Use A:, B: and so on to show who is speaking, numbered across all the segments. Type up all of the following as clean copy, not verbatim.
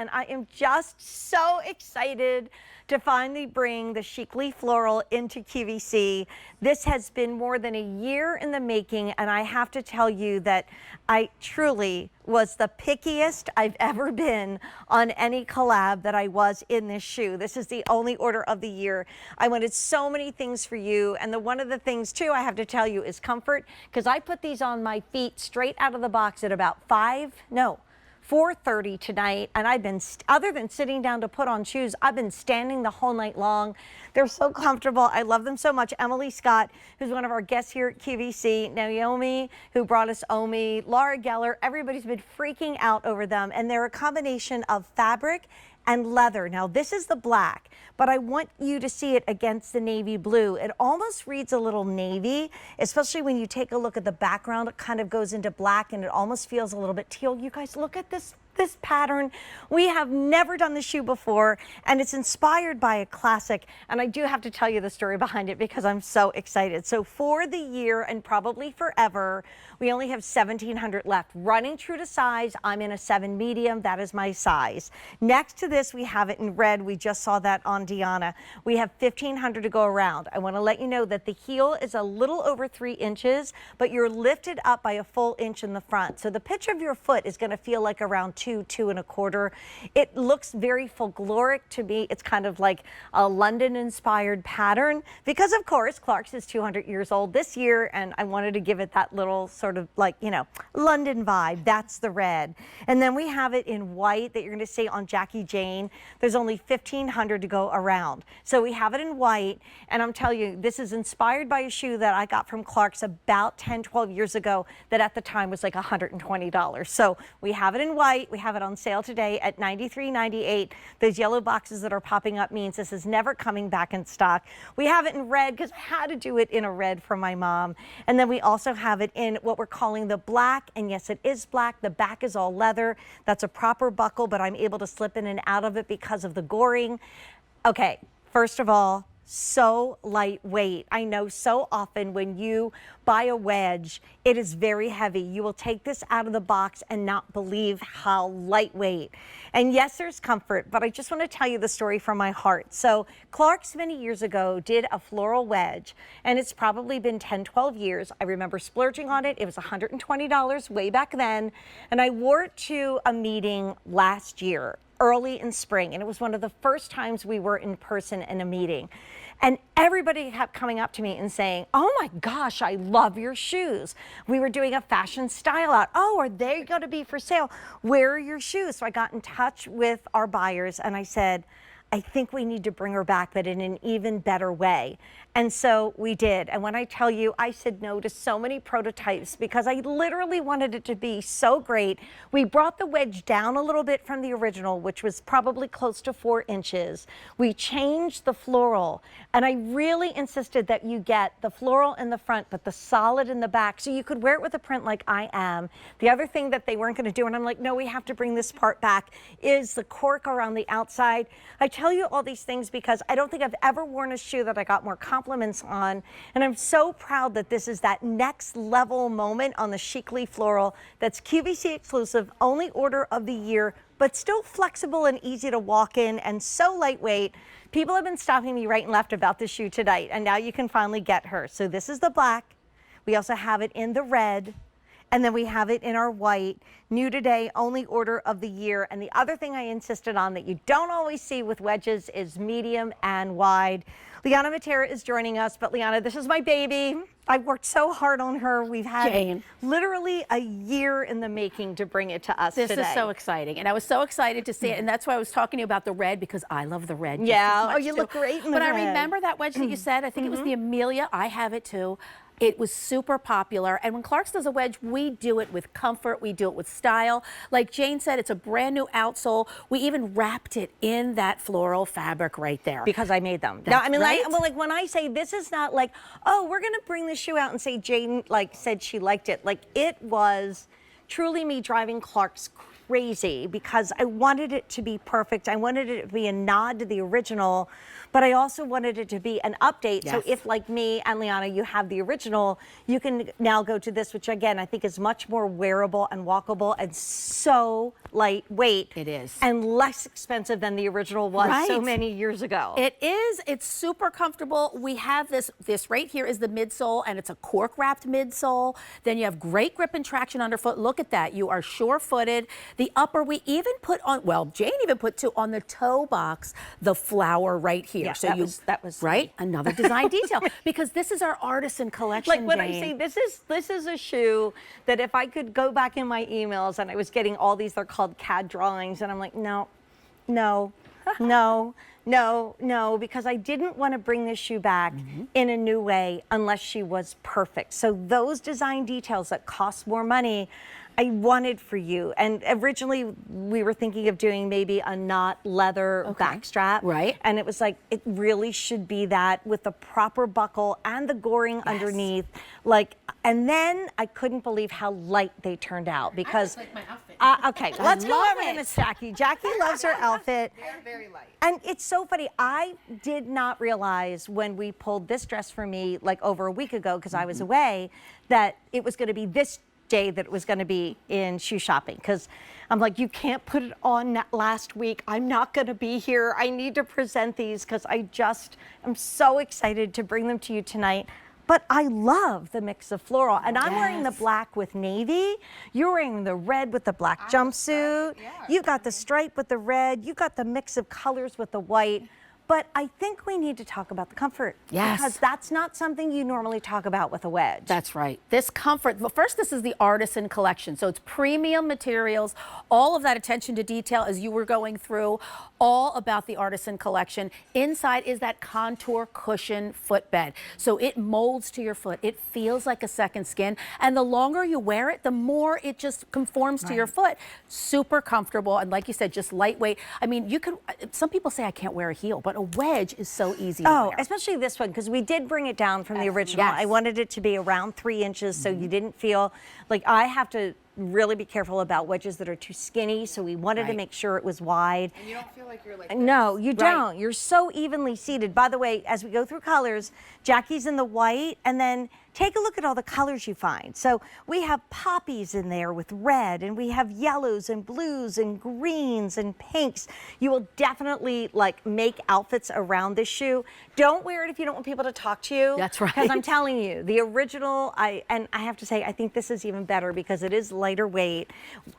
A: and I am just so excited to finally bring the Chicly Floral into QVC. This has been more than a year in the making, and I have to tell you that I truly was the pickiest I've ever been on any collab that I was in this shoe. This is the only order of the year. I wanted so many things for you, and one of the things too I have to tell you is comfort, because I put these on my feet straight out of the box at about 4:30 tonight, and I've been, other than sitting down to put on shoes, I've been standing the whole night long. They're so comfortable. I love them so much. Emily Scott, who's one of our guests here at QVC, Naomi, who brought us Omi, Laura Geller, everybody's been freaking out over them, and they're a combination of fabric and leather. Now this is the black, but I want you to see it against the navy blue. It almost reads a little navy, especially when you take a look at the background. It kind of goes into black and it almost feels a little bit teal. You guys look at this pattern. We have never done this shoe before, and it's inspired by a classic, and I do have to tell you the story behind it because I'm so excited. So for the year and probably forever, we only have 1,700 left. Running true to size, I'm in a 7 medium. That is my size. Next to this, we have it in red. We just saw that on Deanna. We have 1,500 to go around. I want to let you know that the heel is a little over 3 inches, but you're lifted up by a full inch in the front. So the pitch of your foot is going to feel like around 2.25. It looks very folkloric to me. It's kind of like a London-inspired pattern because, of course, Clarks is 200 years old this year, and I wanted to give it that little sort of like, you know, London vibe. That's the red. And then we have it in white that you're going to see on Jackie Jane. There's only 1,500 to go around. So we have it in white, and I'm telling you, this is inspired by a shoe that I got from Clarks about 10, 12 years ago that at the time was like $120. So we have it in white. We have it on sale today at $93.98. Those yellow boxes that are popping up means this is never coming back in stock. We have it in red because I had to do it in a red for my mom. And then we also have it in what we're calling the black. And yes, it is black. The back is all leather. That's a proper buckle, but I'm able to slip in and out of it because of the goring. Okay, first of all, so lightweight. I know so often when you buy a wedge, it is very heavy. You will take this out of the box and not believe how lightweight. And yes, there's comfort, but I just want to tell you the story from my heart. So Clarks many years ago did a floral wedge, and it's probably been 10, 12 years. I remember splurging on it. It was $120 way back then, and I wore it to a meeting last year, early in spring, and it was one of the first times we were in person in a meeting. And everybody kept coming up to me and saying, oh my gosh, I love your shoes. We were doing a fashion style out. Oh, are they going to be for sale? Where are your shoes? So I got in touch with our buyers and I said, I think we need to bring her back, but in an even better way. And so we did. And when I tell you, I said no to so many prototypes because I literally wanted it to be so great. We brought the wedge down a little bit from the original, which was probably close to 4 inches. We changed the floral, and I really insisted that you get the floral in the front, but the solid in the back, so you could wear it with a print like I am. The other thing that they weren't going to do, and I'm like, no, we have to bring this part back, is the cork around the outside. I tell you all these things because I don't think I've ever worn a shoe that I got more compliments on, and I'm so proud that this is that next level moment on the Chicly Floral that's QVC exclusive, only order of the year, but still flexible and easy to walk in and so lightweight. People have been stopping me right and left about this shoe tonight, and now you can finally get her. So this is the black. We also have it in the red, and then we have it in our white. New today, only order of the year. And the other thing I insisted on that you don't always see with wedges is medium and wide. Liana Matera is joining us, but Liana, this is my baby. I've worked so hard on her. We've had literally a year in the making to bring it to us today.
B: This is so exciting, and I was so excited to see it, and that's why I was talking to you about the red, because I love the red.
A: Yeah, oh, you look great in the red.
B: But I remember that wedge that you said, I think it was the Amelia. I have it too. It was super popular, and when Clarks does a wedge, we do it with comfort, we do it with style. Like Jane said, it's a brand new outsole. We even wrapped it in that floral fabric right there.
A: Because I made them.
B: That's
A: now, I mean,
B: right.
A: like when I say this is not like, oh, we're gonna bring the shoe out and say Jane like said she liked it. Like it was truly me driving Clarks crazy because I wanted it to be perfect. I wanted it to be a nod to the original, but I also wanted it to be an update.
B: Yes.
A: So if, like me and Liana, you have the original, you can now go to this, which again, I think is much more wearable and walkable and so lightweight.
B: It is.
A: And less expensive than the original was so many years ago.
B: It is. It's super comfortable. We have this right here is the midsole, and it's a cork wrapped midsole. Then you have great grip and traction underfoot. Look at that. You are sure-footed. The upper, we even put on, well, Jane even put too on the toe box, the flower right here.
A: Yeah,
B: so
A: that was
B: right. Another design detail, because this is our artisan collection.
A: Like when
B: Jane.
A: I say this is a shoe that if I could go back in my emails and I was getting all these, they're called CAD drawings, and I'm like, no, no, no, no, no, because I didn't want to bring this shoe back in a new way unless she was perfect. So those design details that cost more money, I wanted for you. And originally we were thinking of doing maybe a knot leather backstrap.
B: Right.
A: And it was like, it really should be that with the proper buckle and the goring underneath. Like, and then I couldn't believe how light they turned out because.
C: I like my outfit.
A: Okay, let's go
B: love
A: over to
B: it.
A: Miss Jackie. Jackie loves her outfit.
C: They're very light.
A: And it's so funny. I did not realize when we pulled this dress for me like over a week ago because I was away that it was going to be this day that it was going to be in shoe shopping because I'm like, you can't put it on last week. I'm not going to be here. I need to present these because I just am so excited to bring them to you tonight. But I love the mix of floral. And I'm wearing the black with navy. You're wearing the red with the black jumpsuit. You got the stripe with the red. You got the mix of colors with the white. But I think we need to talk about the comfort.
B: Yes.
A: Because that's not something you normally talk about with a wedge.
B: That's right. This comfort, well, first, this is the artisan collection. So it's premium materials, all of that attention to detail as you were going through, all about the artisan collection. Inside is that contour cushion footbed. So it molds to your foot. It feels like a second skin. And the longer you wear it, the more it just conforms to your foot. Super comfortable. And like you said, just lightweight. I mean, you could, some people say I can't wear a heel, but a wedge is so easy to wear.
A: Especially this one, because we did bring it down from the original.
B: Yes.
A: I wanted it to be around 3 inches so you didn't feel like I have to really be careful about wedges that are too skinny. So we wanted to make sure it was wide.
C: And you don't feel like you're like
A: No, you don't. You're so evenly seated. By the way, as we go through colors, Jackie's in the white, and then take a look at all the colors you find. So we have poppies in there with red, and we have yellows and blues and greens and pinks. You will definitely like make outfits around this shoe. Don't wear it if you don't want people to talk to you.
B: That's right.
A: Because I'm telling you, the original, I have to say, I think this is even better because it is lighter weight.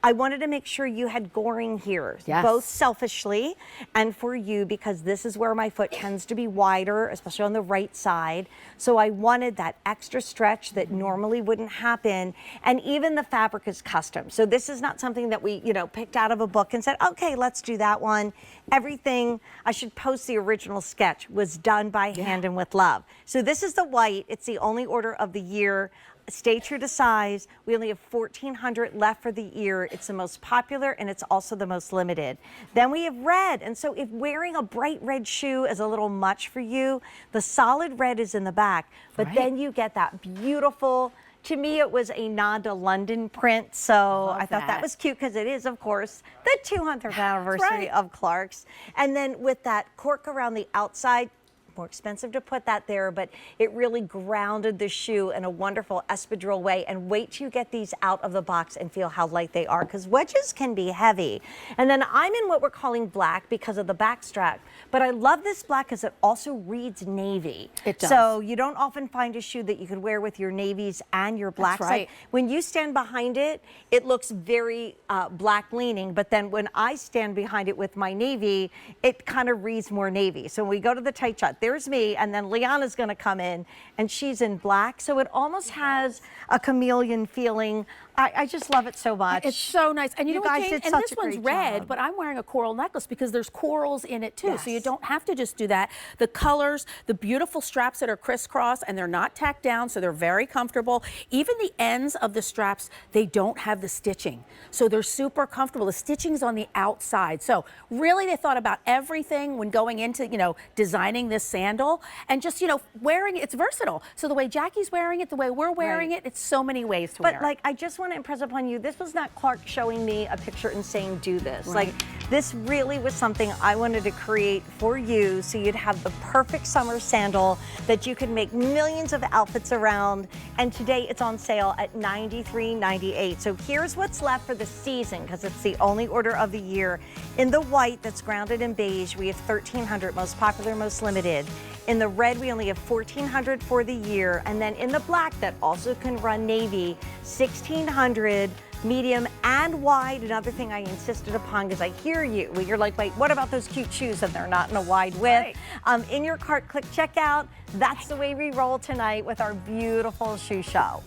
A: I wanted to make sure you had goring here, both selfishly and for you, because this is where my foot tends to be wider, especially on the right side. So I wanted that extra stretch that normally wouldn't happen. And even the fabric is custom. So this is not something that we, picked out of a book and said, okay, let's do that one. Everything, I should post the original sketch, was done by hand and with love. So this is the white. It's the only order of the year. Stay true to size. We only have 1,400 left for the year. It's the most popular and it's also the most limited. Then we have red. And so if wearing a bright red shoe is a little much for you, the solid red is in the back. But then you get that beautiful, to me it was a nod to London print. So I thought that was cute because it is, of course, the 200th anniversary of Clarks. And then with that cork around the outside, more expensive to put that there, but it really grounded the shoe in a wonderful espadrille way. And wait till you get these out of the box and feel how light they are, because wedges can be heavy. And then I'm in what we're calling black because of the back strap, but I love this black because it also reads navy.
B: It does.
A: So you don't often find a shoe that you could wear with your navies and your blacks.
B: That's right.
A: Like when you stand behind it, it looks very black leaning, but then when I stand behind it with my navy, it kind of reads more navy. So when we go to the tight shot, there's me, and then Liana's going to come in, and she's in black. So it almost has a chameleon feeling. I just love it so much.
B: It's so nice. And you know what,
A: guys
B: Jane?
A: did
B: And
A: such
B: this
A: a
B: one's
A: great
B: red,
A: job.
B: but I'm wearing a coral necklace because there's corals in it too. So you
A: Yes.
B: don't have to just do that. The colors, the beautiful straps that are crisscross, and they're not tacked down, so they're very comfortable. Even the ends of the straps, they don't have the stitching. So they're super comfortable. The stitching's on the outside. So really they thought about everything when going into, designing this sandal, and just, wearing it. It's versatile. So the way Jackie's wearing it, the way we're wearing it, it's so many ways to wear it.
A: But like, I just want want to impress upon you, this was not Clark showing me a picture and saying, do this.
B: Right.
A: Like, this really was something I wanted to create for you so you'd have the perfect summer sandal that you could make millions of outfits around. And today it's on sale at $93.98. So here's what's left for the season, because it's the only order of the year. In the white that's grounded in beige, we have 1,300, most popular, most limited. In the red, we only have 1,400 for the year. And then in the black that also can run navy, 1,600. Medium and wide. Another thing I insisted upon, because I hear you. You're like, wait, what about those cute shoes? And they're not in a wide width. Right. In your cart, click checkout. That's the way we roll tonight with our beautiful shoe show.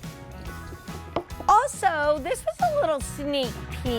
A: Also, this was a little sneak peek